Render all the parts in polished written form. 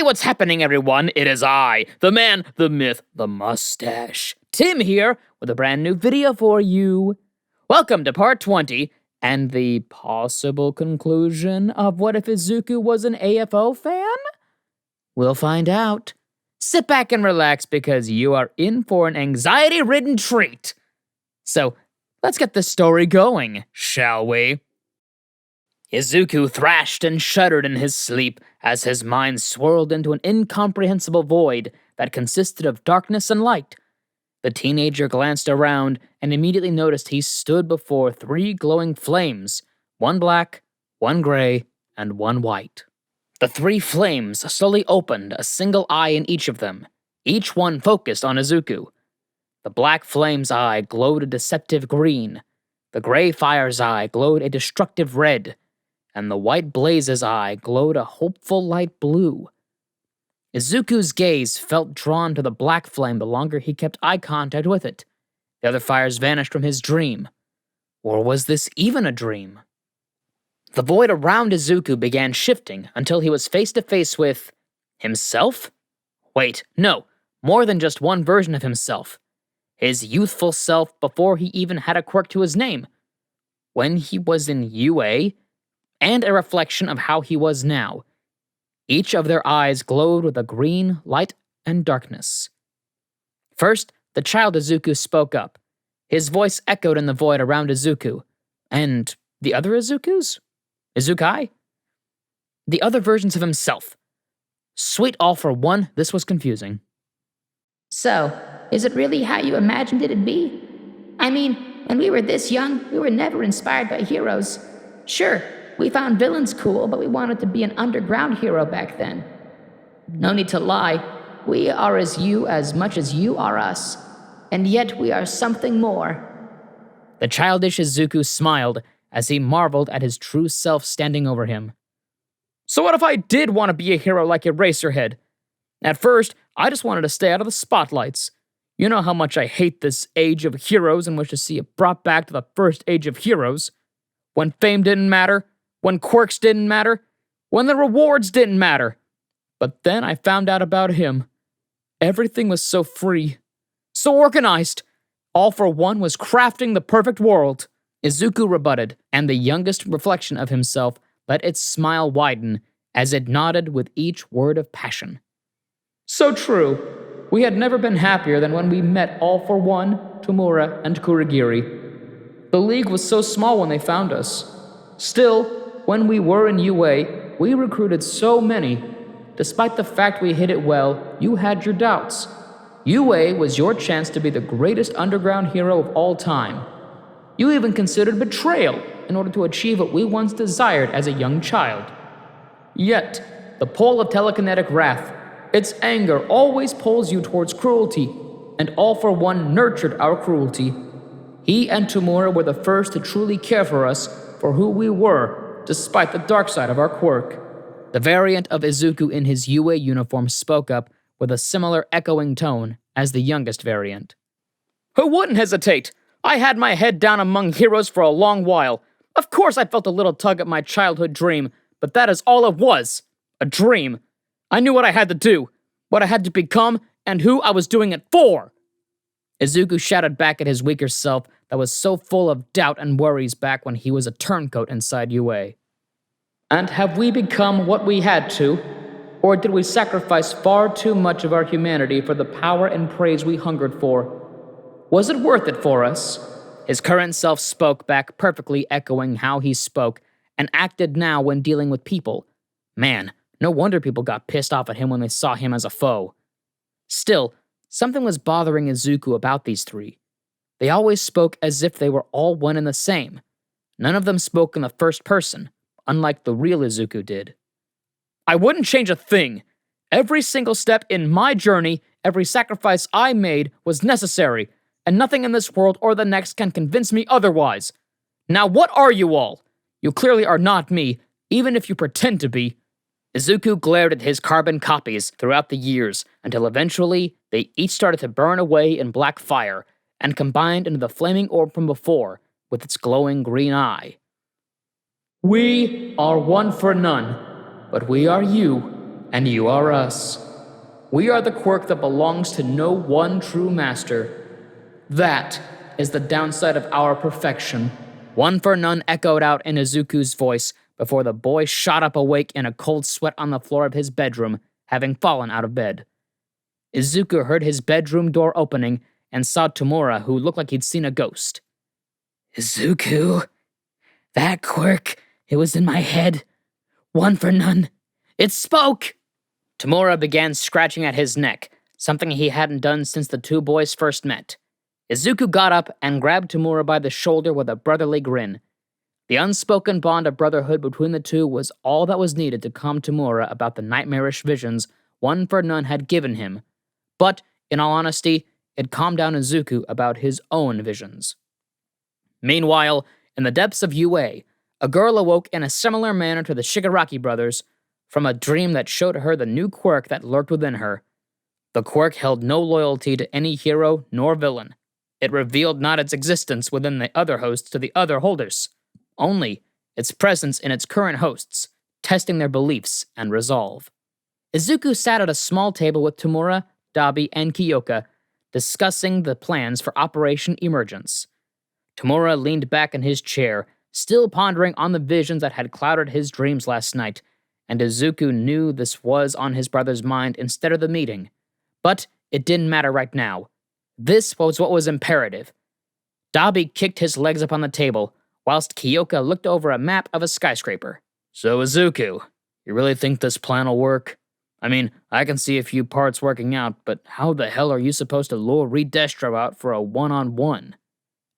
what's happening, everyone. It is I, the man, the myth, the mustache. Tim here with a brand new video for you. Welcome to part 20 and the possible conclusion of what if Izuku was an AFO fan? We'll find out. Sit back and relax because you are in for an anxiety-ridden treat. So, let's get the story going, shall we? Izuku thrashed and shuddered in his sleep as his mind swirled into an incomprehensible void that consisted of darkness and light. The teenager glanced around and immediately noticed he stood before 3 glowing flames, 1 black, 1 gray, and 1 white. The 3 flames slowly opened, a single eye in each of them, each one focused on Izuku. The black flame's eye glowed a deceptive green, the gray fire's eye glowed a destructive red, and the white blaze's eye glowed a hopeful light blue. Izuku's gaze felt drawn to the black flame the longer he kept eye contact with it. The other fires vanished from his dream. Or was this even a dream? The void around Izuku began shifting until he was face to face with himself? Wait, no, more than just one version of himself. His youthful self before he even had a quirk to his name. When he was in UA, and a reflection of how he was now. Each of their eyes glowed with a green light and darkness. First, the child Izuku spoke up. His voice echoed in the void around Izuku. And the other Izukus? Izukai? The other versions of himself. Sweet all for one, this was confusing. So, is it really how you imagined it'd be? I mean, when we were this young, we were never inspired by heroes. Sure, we found villains cool, but we wanted to be an underground hero back then. No need to lie, we are as you as much as you are us, and yet we are something more. The childish Izuku smiled as he marveled at his true self standing over him. So what if I did want to be a hero like Eraserhead? At first, I just wanted to stay out of the spotlights. You know how much I hate this age of heroes and wish to see it brought back to the first age of heroes. When fame didn't matter, when quirks didn't matter, when the rewards didn't matter. But then I found out about him. Everything was so free, so organized. All for one was crafting the perfect world. Izuku rebutted, and the youngest reflection of himself let its smile widen as it nodded with each word of passion. So true. We had never been happier than when we met All for One, Tomura, and Kurogiri. The league was so small when they found us. Still, when we were in UA, we recruited so many. Despite the fact we hid it well, you had your doubts. UA was your chance to be the greatest underground hero of all time. You even considered betrayal in order to achieve what we once desired as a young child. Yet, the pull of telekinetic wrath, its anger always pulls you towards cruelty, and All for One nurtured our cruelty. He and Tomura were the first to truly care for us for who we were, despite the dark side of our quirk. The variant of Izuku in his UA uniform spoke up with a similar echoing tone as the youngest variant. Who wouldn't hesitate? I had my head down among heroes for a long while. Of course I felt a little tug at my childhood dream, but that is all it was. A dream. I knew what I had to do, what I had to become, and who I was doing it for. Izuku shouted back at his weaker self that was so full of doubt and worries back when he was a turncoat inside UA. And have we become what we had to? Or did we sacrifice far too much of our humanity for the power and praise we hungered for? Was it worth it for us? His current self spoke back, perfectly echoing how he spoke and acted now when dealing with people. Man, no wonder people got pissed off at him when they saw him as a foe. Still, something was bothering Izuku about these 3. They always spoke as if they were all one and the same. None of them spoke in the first person, unlike the real Izuku did. I wouldn't change a thing. Every single step in my journey, every sacrifice I made was necessary, and nothing in this world or the next can convince me otherwise. Now what are you all? You clearly are not me, even if you pretend to be. Izuku glared at his carbon copies throughout the years until eventually they each started to burn away in black fire and combined into the flaming orb from before with its glowing green eye. We are one for none, but we are you, and you are us. We are the quirk that belongs to no one true master. That is the downside of our perfection. One for none echoed out in Izuku's voice before the boy shot up awake in a cold sweat on the floor of his bedroom, having fallen out of bed. Izuku heard his bedroom door opening and saw Tamura, who looked like he'd seen a ghost. Izuku, that quirk, it was in my head. One for none. It spoke! Tamura began scratching at his neck, something he hadn't done since the two boys first met. Izuku got up and grabbed Tamura by the shoulder with a brotherly grin. The unspoken bond of brotherhood between the two was all that was needed to calm Tamura about the nightmarish visions One for None had given him. But, in all honesty, it calmed down Izuku about his own visions. Meanwhile, in the depths of UA, a girl awoke in a similar manner to the Shigaraki brothers from a dream that showed her the new quirk that lurked within her. The quirk held no loyalty to any hero nor villain. It revealed not its existence within the other hosts to the other holders, only its presence in its current hosts, testing their beliefs and resolve. Izuku sat at a small table with Tamura, Dabi, and Kyoka, discussing the plans for Operation Emergence. Tamura leaned back in his chair, still pondering on the visions that had clouded his dreams last night, and Izuku knew this was on his brother's mind instead of the meeting. But it didn't matter right now. This was what was imperative. Dabi kicked his legs up on the table, whilst Kyoka looked over a map of a skyscraper. So Izuku, you really think this plan will work? I mean, I can see a few parts working out, but how the hell are you supposed to lure Destro out for a one-on-one?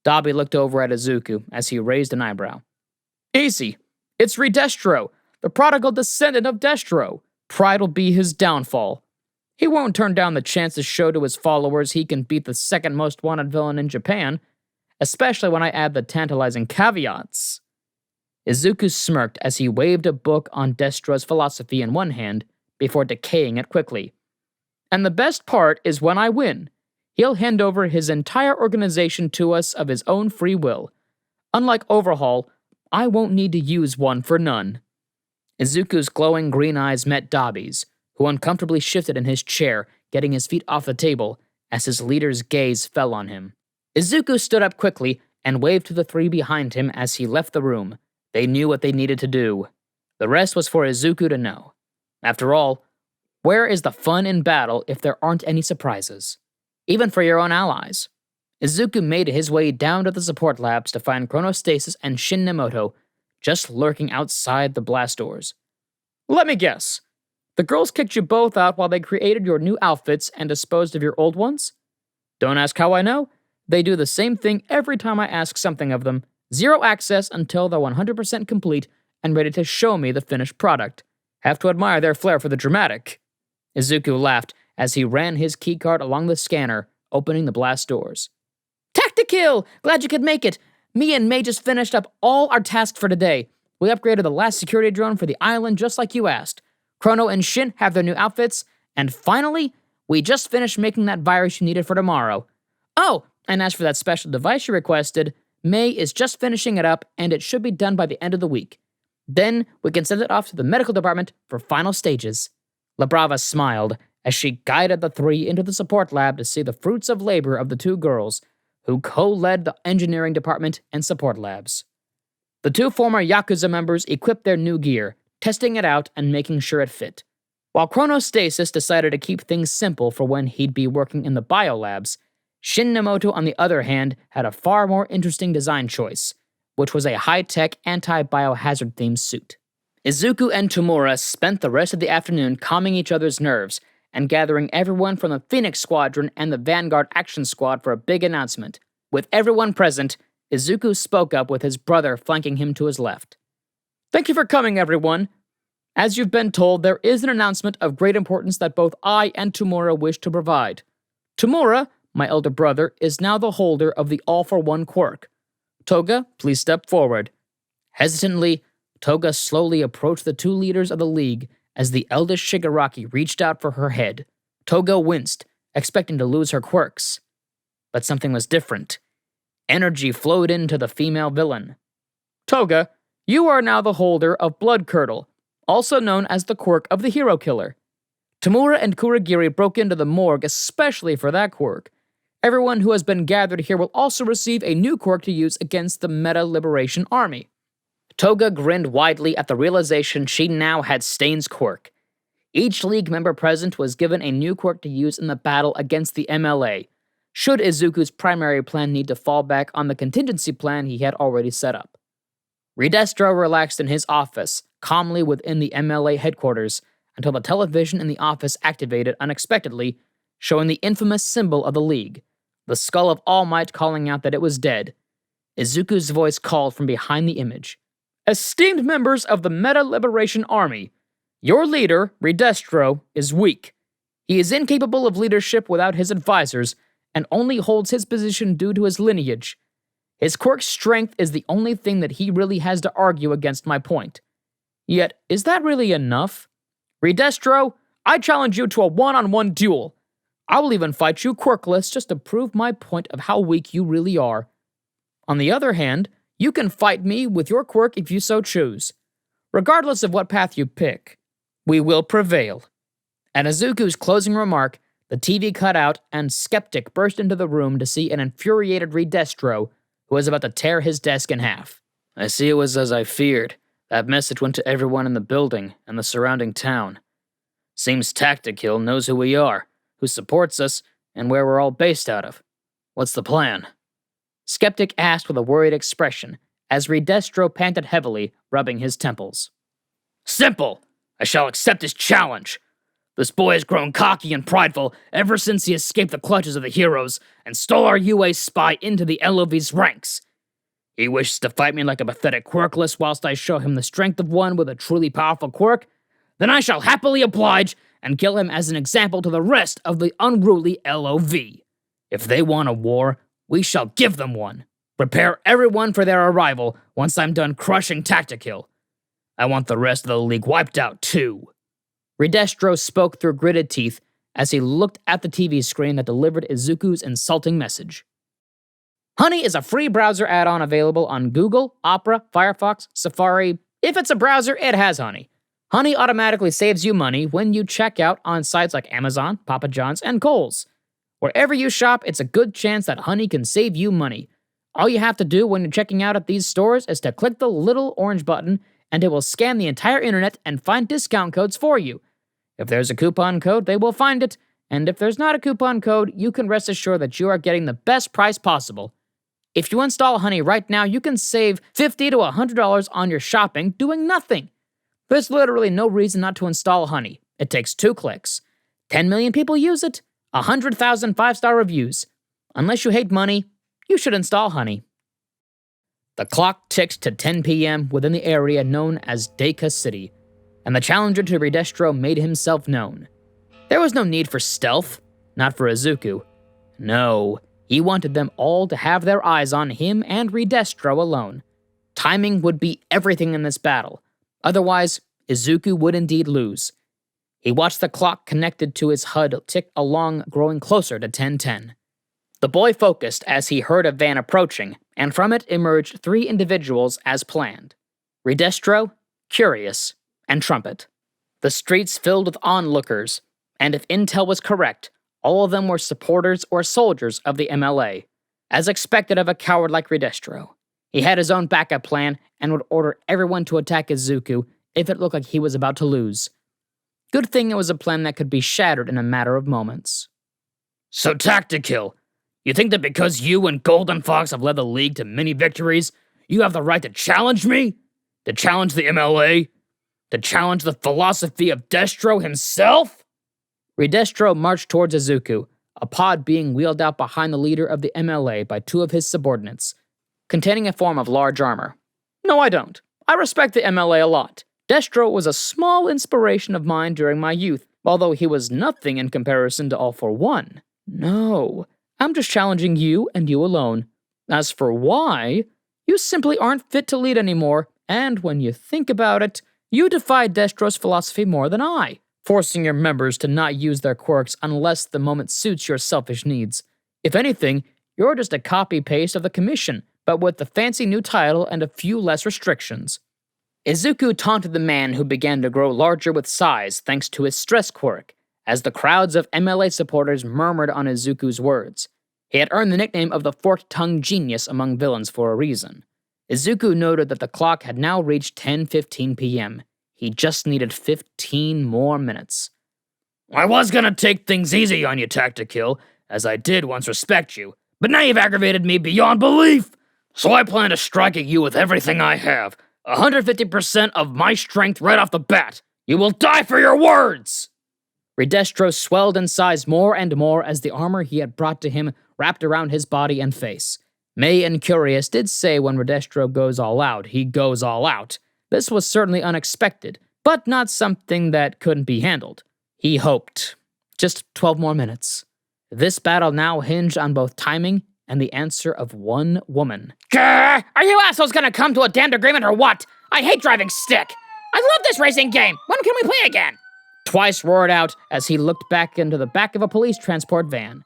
Dabi looked over at Izuku as he raised an eyebrow. Easy. It's Destro, the prodigal descendant of Destro. Pride will be his downfall. He won't turn down the chance to show to his followers he can beat the second most wanted villain in Japan, especially when I add the tantalizing caveats. Izuku smirked as he waved a book on Destro's philosophy in one hand before decaying it quickly. And the best part is when I win, he'll hand over his entire organization to us of his own free will. Unlike Overhaul, I won't need to use One for None. Izuku's glowing green eyes met Dabi's, who uncomfortably shifted in his chair, getting his feet off the table as his leader's gaze fell on him. Izuku stood up quickly and waved to the three behind him as he left the room. They knew what they needed to do. The rest was for Izuku to know. After all, where is the fun in battle if there aren't any surprises? Even for your own allies. Izuku made his way down to the support labs to find Chronostasis and Shin Nemoto just lurking outside the blast doors. Let me guess. The girls kicked you both out while they created your new outfits and disposed of your old ones? Don't ask how I know. They do the same thing every time I ask something of them. Zero access until they're 100% complete and ready to show me the finished product. Have to admire their flair for the dramatic. Izuku laughed as he ran his keycard along the scanner, opening the blast doors. Tactikill! Glad you could make it. Me and May just finished up all our tasks for today. We upgraded the last security drone for the island just like you asked. Chrono and Shin have their new outfits. And finally, we just finished making that virus you needed for tomorrow. Oh, and as for that special device you requested, May is just finishing it up and it should be done by the end of the week. Then we can send it off to the medical department for final stages. Labrava smiled as she guided the three into the support lab to see the fruits of labor of the two girls, who co-led the engineering department and support labs. The two former Yakuza members equipped their new gear, testing it out and making sure it fit. While Chronostasis decided to keep things simple for when he'd be working in the biolabs, Shin Nemoto, on the other hand, had a far more interesting design choice, which was a high-tech anti-biohazard-themed suit. Izuku and Tamura spent the rest of the afternoon calming each other's nerves and gathering everyone from the Phoenix Squadron and the Vanguard Action Squad for a big announcement. With everyone present, Izuku spoke up with his brother flanking him to his left. Thank you for coming, everyone. As you've been told, there is an announcement of great importance that both I and Tamura wish to provide. Tamura, my elder brother, is now the holder of the All-for-One quirk. Toga, please step forward. Hesitantly, Toga slowly approached the two leaders of the League as the eldest Shigaraki reached out for her head. Toga winced, expecting to lose her quirks. But something was different. Energy flowed into the female villain. Toga, you are now the holder of Blood Curdle, also known as the quirk of the Hero Killer. Tamura and Kurogiri broke into the morgue especially for that quirk. Everyone who has been gathered here will also receive a new quirk to use against the Meta Liberation Army. Toga grinned widely at the realization she now had Stain's quirk. Each League member present was given a new quirk to use in the battle against the MLA, should Izuku's primary plan need to fall back on the contingency plan he had already set up. Redestro relaxed in his office, calmly within the MLA headquarters, until the television in the office activated unexpectedly, showing the infamous symbol of the League, the skull of All Might calling out that it was dead. Izuku's voice called from behind the image. Esteemed members of the Meta Liberation Army, your leader, Redestro, is weak. He is incapable of leadership without his advisors, and only holds his position due to his lineage. His quirk's strength is the only thing that he really has to argue against my point. Yet, is that really enough? Redestro, I challenge you to a one-on-one duel. I will even fight you quirkless just to prove my point of how weak you really are. On the other hand, you can fight me with your quirk if you so choose. Regardless of what path you pick, we will prevail. At Izuku's closing remark, the TV cut out and Skeptic burst into the room to see an infuriated Redestro who was about to tear his desk in half. I see it was as I feared. That message went to everyone in the building and the surrounding town. Seems Tactical knows who we are, who supports us, and where we're all based out of. What's the plan? Skeptic asked with a worried expression, as Redestro panted heavily, rubbing his temples. Simple! I shall accept his challenge! This boy has grown cocky and prideful ever since he escaped the clutches of the heroes and stole our UA spy into the LOV's ranks. He wishes to fight me like a pathetic quirkless whilst I show him the strength of one with a truly powerful quirk. Then I shall happily oblige and kill him as an example to the rest of the unruly LOV. If they want a war, we shall give them one. Prepare everyone for their arrival once I'm done crushing Tactical. I want the rest of the League wiped out too. Redestro spoke through gritted teeth as he looked at the TV screen that delivered Izuku's insulting message. Honey is a free browser add-on available on Google, Opera, Firefox, Safari. If it's a browser, it has Honey. Honey automatically saves you money when you check out on sites like Amazon, Papa John's, and Kohl's. Wherever you shop, it's a good chance that Honey can save you money. All you have to do when you're checking out at these stores is to click the little orange button, and it will scan the entire internet and find discount codes for you. If there's a coupon code, they will find it, and if there's not a coupon code, you can rest assured that you are getting the best price possible. If you install Honey right now, you can save $50 to $100 on your shopping doing nothing. There's literally no reason not to install Honey. It takes 2 clicks. 10 million people use it. 100,000 5-star reviews. Unless you hate money, you should install Honey. The clock ticked to 10 p.m. within the area known as Deku City, and the challenger to Redestro made himself known. There was no need for stealth, not for Izuku. No, he wanted them all to have their eyes on him and Redestro alone. Timing would be everything in this battle. Otherwise, Izuku would indeed lose. He watched the clock connected to his HUD tick along, growing closer to 10:10. The boy focused as he heard a van approaching, and from it emerged 3 individuals as planned. Redestro, Curious, and Trumpet. The streets filled with onlookers, and if intel was correct, all of them were supporters or soldiers of the MLA. As expected of a coward like Redestro, he had his own backup plan and would order everyone to attack Izuku if it looked like he was about to lose. Good thing it was a plan that could be shattered in a matter of moments. So Tactical, you think that because you and Golden Fox have led the League to many victories, you have the right to challenge me? To challenge the MLA? To challenge the philosophy of Destro himself? Redestro marched towards Izuku, a pod being wheeled out behind the leader of the MLA by 2 of his subordinates, containing a form of large armor. No, I don't. I respect the MLA a lot. Destro was a small inspiration of mine during my youth, although he was nothing in comparison to All for One. No, I'm just challenging you and you alone. As for why, you simply aren't fit to lead anymore, and when you think about it, you defy Destro's philosophy more than I, forcing your members to not use their quirks unless the moment suits your selfish needs. If anything, you're just a copy-paste of the Commission, but with the fancy new title and a few less restrictions. Izuku taunted the man who began to grow larger with size thanks to his stress quirk, as the crowds of MLA supporters murmured on Izuku's words. He had earned the nickname of the forked-tongued genius among villains for a reason. Izuku noted that the clock had now reached 10:15 p.m. He just needed 15 more minutes. I was gonna take things easy on you, Tactikill, as I did once respect you, but now you've aggravated me beyond belief! So I plan to strike at you with everything I have, 150% of my strength right off the bat! You will die for your words! Redestro swelled in size more and more as the armor he had brought to him wrapped around his body and face. May and Curious did say when Redestro goes all out, he goes all out. This was certainly unexpected, but not something that couldn't be handled. He hoped. Just 12 more minutes. This battle now hinged on both timing and the answer of one woman. Grr! Are you assholes gonna come to a damned agreement or what? I hate driving stick! I love this racing game! When can we play again? Twice roared out as he looked back into the back of a police transport van.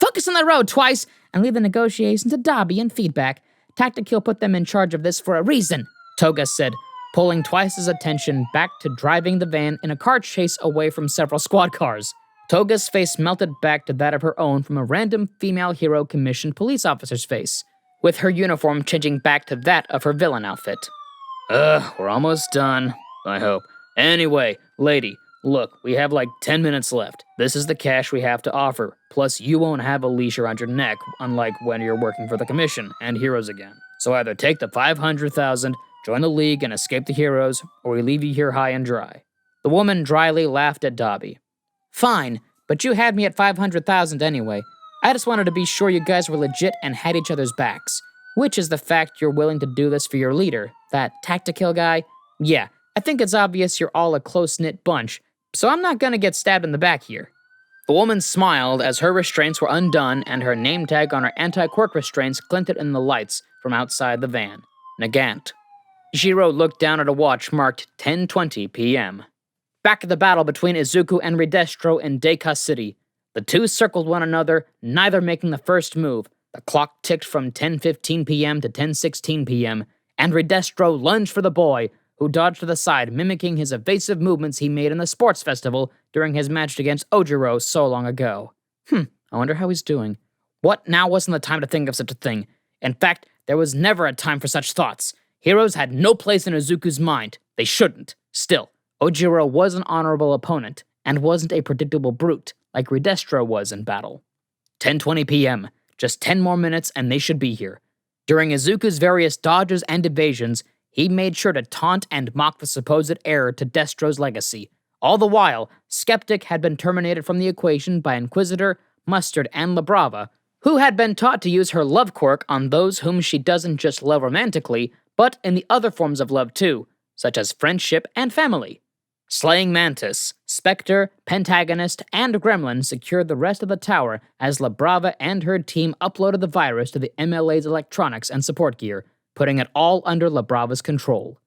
Focus on the road, Twice, and leave the negotiations to Dobby and feedback. Tactikill put them in charge of this for a reason, Toga said, pulling Twice's attention back to driving the van in a car chase away from several squad cars. Toga's face melted back to that of her own from a random female hero commissioned police officer's face, with her uniform changing back to that of her villain outfit. We're almost done, I hope. Anyway, lady, look, we have like 10 minutes left. This is the cash we have to offer, plus you won't have a leash around your neck, unlike when you're working for the Commission and Heroes again. So either take the 500,000, join the League and escape the Heroes, or we leave you here high and dry. The woman dryly laughed at Dobby. Fine, but you had me at 500,000 anyway. I just wanted to be sure you guys were legit and had each other's backs. Which is the fact you're willing to do this for your leader, that Tactikill guy. Yeah, I think it's obvious you're all a close-knit bunch, so I'm not gonna get stabbed in the back here. The woman smiled as her restraints were undone and her name tag on her anti-quirk restraints glinted in the lights from outside the van. Nagant. Jiro looked down at a watch marked 10:20 p.m. Back at the battle between Izuku and Redestro in Deku City. The two circled one another, neither making the first move. The clock ticked from 10:15 p.m. to 10:16 p.m., and Redestro lunged for the boy, who dodged to the side, mimicking his evasive movements he made in the sports festival during his match against Ojiro so long ago. I wonder how he's doing. What now wasn't the time to think of such a thing? In fact, there was never a time for such thoughts. Heroes had no place in Izuku's mind. They shouldn't. Still, Ojiro was an honorable opponent, and wasn't a predictable brute, like Redestro was in battle. 10:20 p.m. Just 10 more minutes and they should be here. During Izuku's various dodges and evasions, he made sure to taunt and mock the supposed heir to Destro's legacy. All the while, Skeptic had been terminated from the equation by Inquisitor, Mustard, and Labrava, who had been taught to use her love quirk on those whom she doesn't just love romantically, but in the other forms of love too, such as friendship and family. Slaying Mantis, Spectre, Pentagonist, and Gremlin secured the rest of the tower as Labrava and her team uploaded the virus to the MLA's electronics and support gear, putting it all under Labrava's control.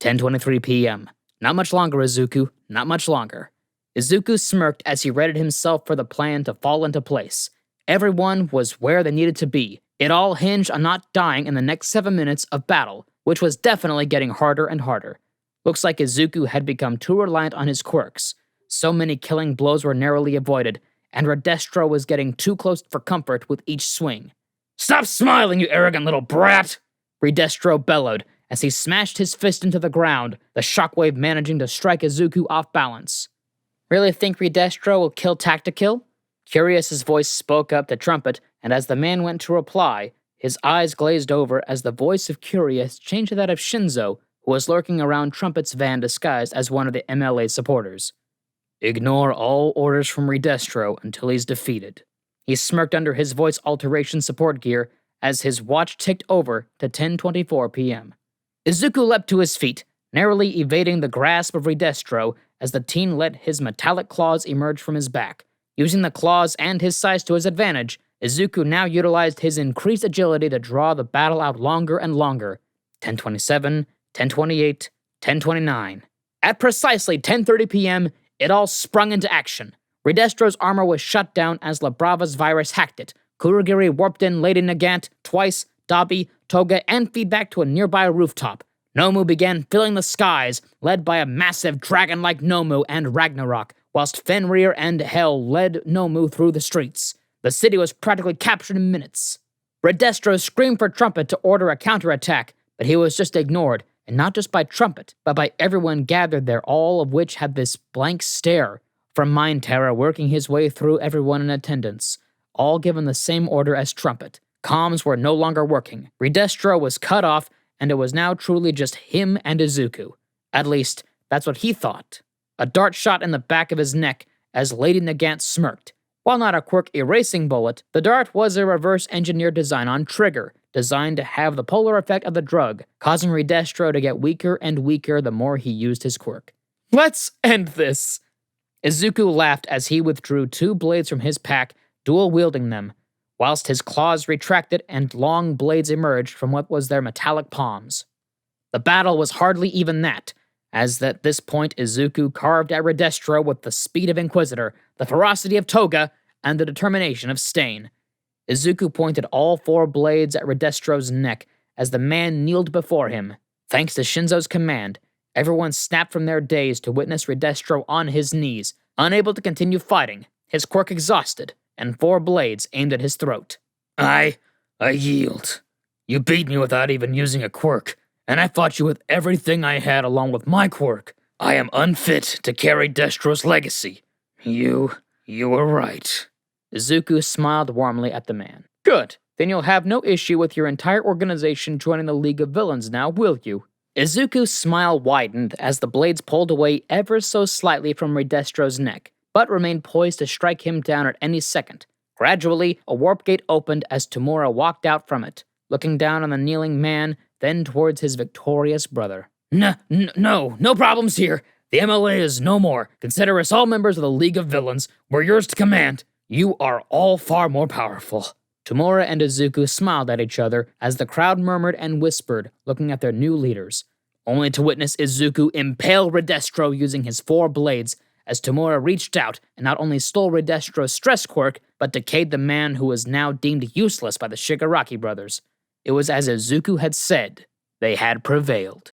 10:23 p.m. Not much longer, Izuku, not much longer. Izuku smirked as he readied himself for the plan to fall into place. Everyone was where they needed to be. It all hinged on not dying in the next 7 minutes of battle, which was definitely getting harder and harder. Looks like Izuku had become too reliant on his quirks. So many killing blows were narrowly avoided, and Redestro was getting too close for comfort with each swing. Stop smiling, you arrogant little brat! Redestro bellowed as he smashed his fist into the ground, the shockwave managing to strike Izuku off balance. Really think Redestro will kill Tactikill? Curious's voice spoke up to Trumpet, and as the man went to reply, his eyes glazed over as the voice of Curious changed to that of Shinzo, who was lurking around Trumpet's van disguised as one of the MLA supporters. Ignore all orders from Redestro until he's defeated. He smirked under his voice alteration support gear as his watch ticked over to 10:24 p.m. Izuku leapt to his feet, narrowly evading the grasp of Redestro as the teen let his metallic claws emerge from his back. Using the claws and his size to his advantage, Izuku now utilized his increased agility to draw the battle out longer and longer. 10:27, 10:28, 10:29. At precisely 10:30 p.m., it all sprung into action. Redestro's armor was shut down as Labrava's virus hacked it. Kurogiri warped in Lady Nagant, Twice, Dobby, Toga, and feedback to a nearby rooftop. Nomu began filling the skies, led by a massive dragon-like Nomu and Ragnarok, whilst Fenrir and Hel led Nomu through the streets. The city was practically captured in minutes. Redestro screamed for Trumpet to order a counterattack, but he was just ignored, and not just by Trumpet, but by everyone gathered there, all of which had this blank stare, from Mind Terror working his way through everyone in attendance, all given the same order as Trumpet. Comms were no longer working. Redestro was cut off, and it was now truly just him and Izuku. At least, that's what he thought. A dart shot in the back of his neck as Lady Nagant smirked. While not a quirk erasing bullet, the dart was a reverse-engineered design on trigger, designed to have the polar effect of the drug, causing Redestro to get weaker and weaker the more he used his quirk. "Let's end this!" Izuku laughed as he withdrew 2 blades from his pack, dual-wielding them, whilst his claws retracted and long blades emerged from what was their metallic palms. The battle was hardly even that, as at this point Izuku carved at Redestro with the speed of Inquisitor, the ferocity of Toga, and the determination of Stain. Izuku pointed all 4 blades at Redestro's neck as the man kneeled before him. Thanks to Shinzo's command, everyone snapped from their daze to witness Redestro on his knees, unable to continue fighting, his quirk exhausted, and 4 blades aimed at his throat. I yield. You beat me without even using a quirk, and I fought you with everything I had along with my quirk. I am unfit to carry Destro's legacy. You were right. Izuku smiled warmly at the man. Good. Then you'll have no issue with your entire organization joining the League of Villains now, will you? Izuku's smile widened as the blades pulled away ever so slightly from Redestro's neck, but remained poised to strike him down at any second. Gradually, a warp gate opened as Tamura walked out from it, looking down on the kneeling man, then towards his victorious brother. No problems here. The MLA is no more. Consider us all members of the League of Villains. We're yours to command. You are all far more powerful. Tamura and Izuku smiled at each other as the crowd murmured and whispered, looking at their new leaders, only to witness Izuku impale Redestro using his 4 blades, as Tamura reached out and not only stole Redestro's stress quirk, but decayed the man who was now deemed useless by the Shigaraki brothers. It was as Izuku had said. They had prevailed.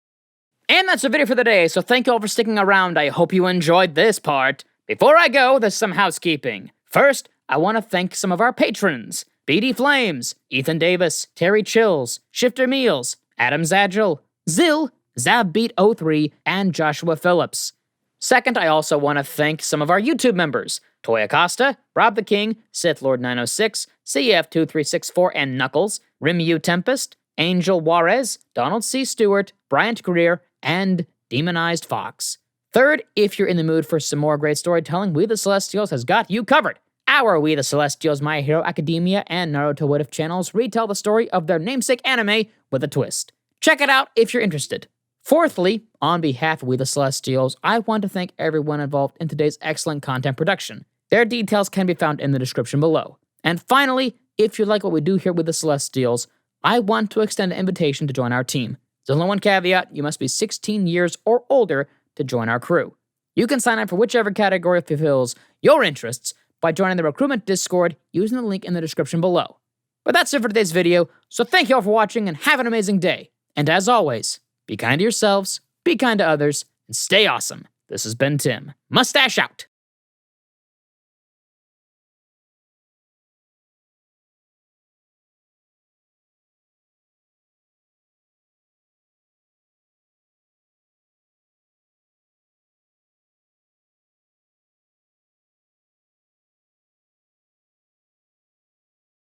And that's the video for the day, so thank you all for sticking around. I hope you enjoyed this part. Before I go, there's some housekeeping. First, I want to thank some of our patrons. BD Flames, Ethan Davis, Terry Chills, Shifter Meals, Adam Zadgel, Zill, Zabbeat03, and Joshua Phillips. Second, I also want to thank some of our YouTube members, Toy Acosta, Rob the King, Sith Lord 906, CF2364 and Knuckles, Rimyu Tempest, Angel Juarez, Donald C. Stewart, Bryant Greer, and Demonized Fox. Third, if you're in the mood for some more great storytelling, We the Celestials has got you covered. Our We the Celestials, My Hero Academia, and Naruto What If channels retell the story of their namesake anime with a twist. Check it out if you're interested. Fourthly, on behalf of We the Celestials, I want to thank everyone involved in today's excellent content production. Their details can be found in the description below. And finally, if you like what we do here with the Celestials, I want to extend an invitation to join our team. There's only one caveat: you must be 16 years or older to join our crew. You can sign up for whichever category fulfills your interests by joining the recruitment Discord using the link in the description below. But that's it for today's video, so thank you all for watching and have an amazing day. And as always, be kind to yourselves, be kind to others, and stay awesome. This has been Tim. Mustache out!